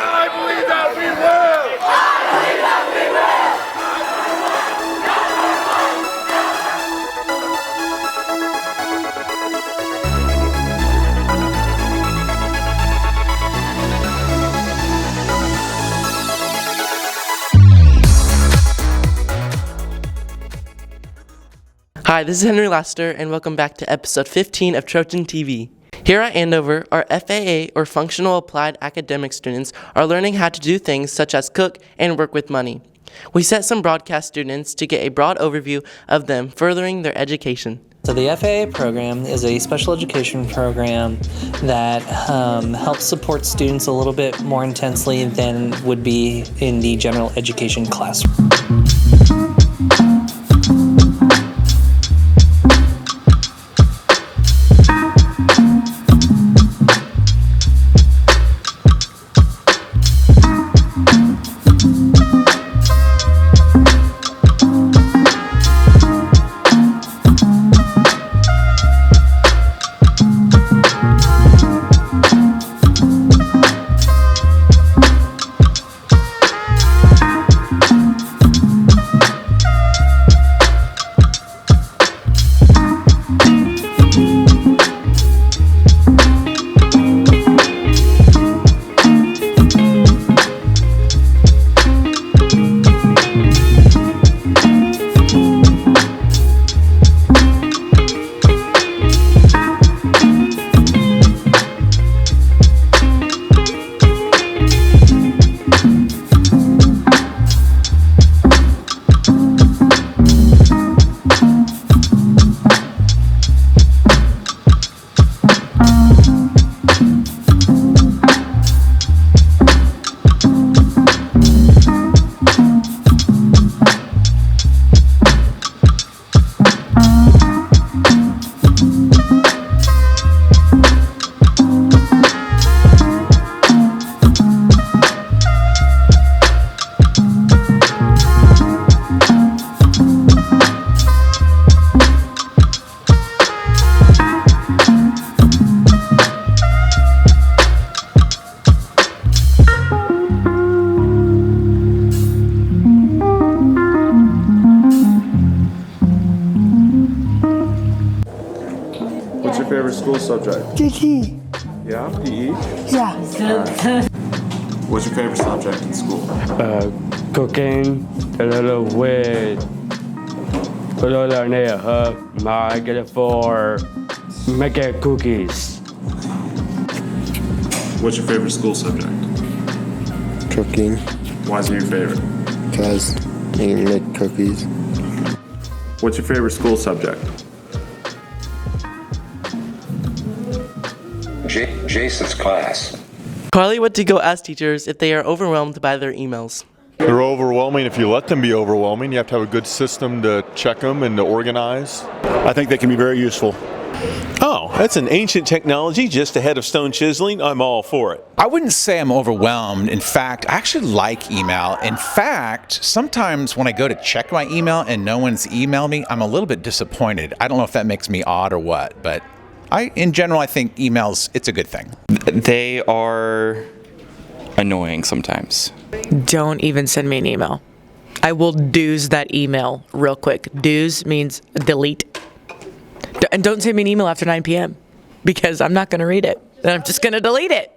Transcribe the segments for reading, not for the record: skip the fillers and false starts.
I believe that we will! I believe that we will! Hi, this is Henry Laster, and welcome back to episode 15 of Trojan TV. Here at Andover, our FAA, or Functional Applied Academic students, are learning how to do things such as cook and work with money. We set some broadcast students to get a broad overview of them furthering their education. So the FAA program is a special education program that helps support students a little bit more intensely than would be in the general education classroom. What's your favorite school subject? PE. Yeah, PE? Yeah. What's your favorite subject in school? Cooking a little with I get it for making cookies. What's your favorite school subject? Cooking, Why is it your favorite? because you can make cookies. What's your favorite school subject? Jason's class. Carly went to go ask teachers if they are overwhelmed by their emails. They're overwhelming if you let them be overwhelming. You have to have a good system to check them and to organize. I think they can be very useful. Oh, that's an ancient technology just ahead of stone chiseling. I'm all for it. I wouldn't say I'm overwhelmed. In fact, I actually like email. In fact, sometimes when I go to check my email and no one's emailed me, I'm a little bit disappointed. I don't know if that makes me odd or what, but in general, I think emails, it's a good thing. They are annoying sometimes. Don't even send me an email. I will do's that email real quick. Do's means delete. And don't send me an email after 9 p.m. because I'm not going to read it. And I'm just going to delete it.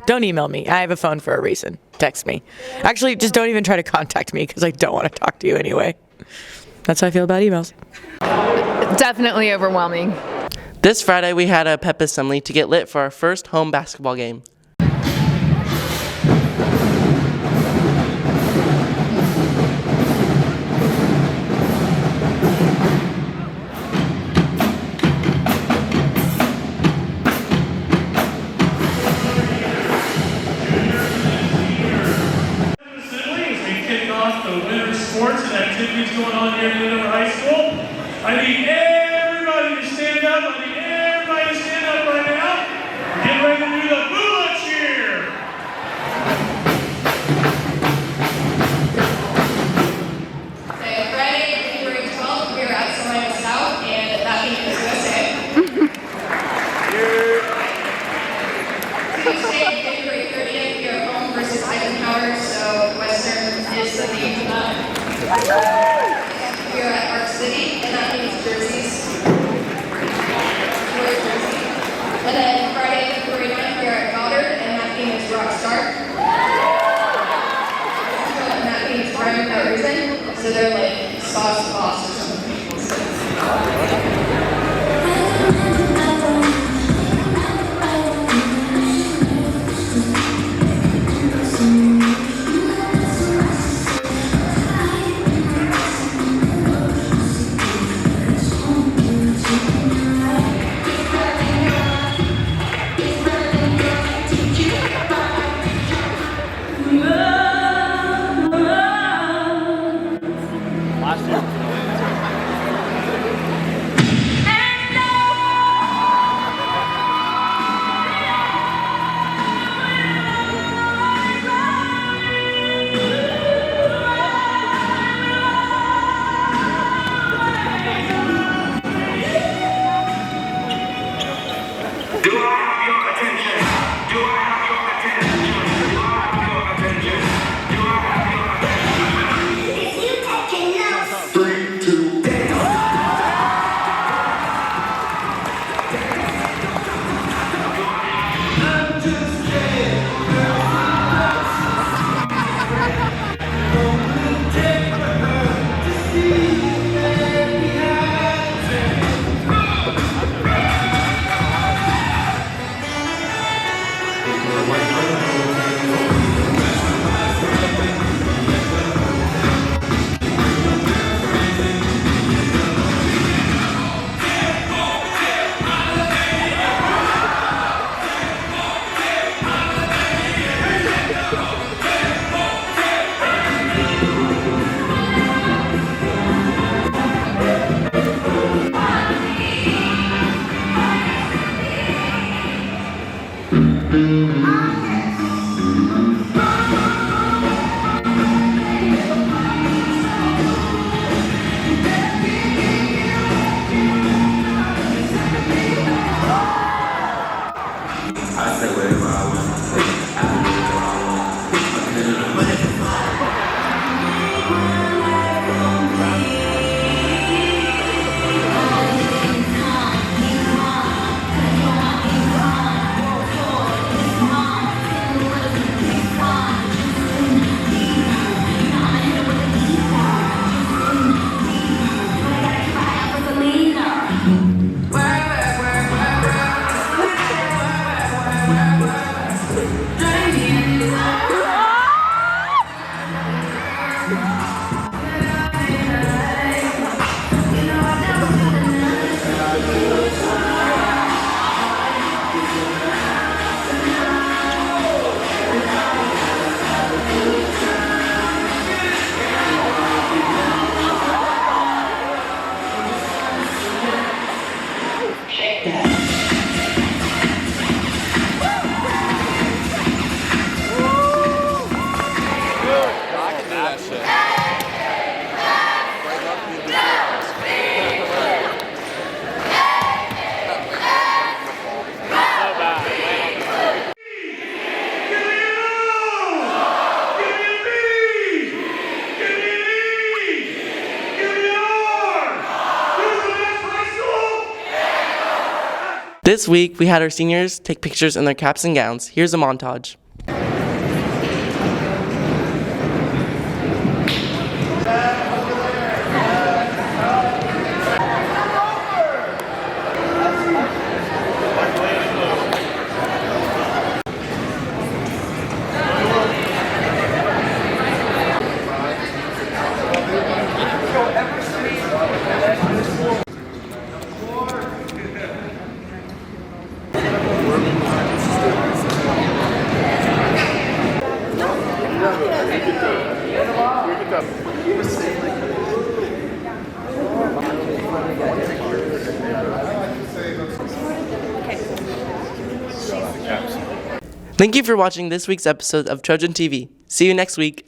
Don't email me. I have a phone for a reason. Text me. Actually, just don't even try to contact me because I don't want to talk to you anyway. That's how I feel about emails. Definitely overwhelming. This Friday, we had a pep assembly to get lit for our first home basketball game. Off the winter sports and activities going on here at Andover High School. I need everybody to stand up. I need everybody to stand up right now. Get ready to do the Bula cheer. Okay, Friday, January 12th, we are at Salina South, and that means USA. Tuesday, January 30th, we are home versus High rock star. And that means rhyme without reason. So they're like sauce boss or something. This week, we had our seniors take pictures in their caps and gowns. Here's a montage. Thank you for watching this week's episode of Trojan TV. See you next week.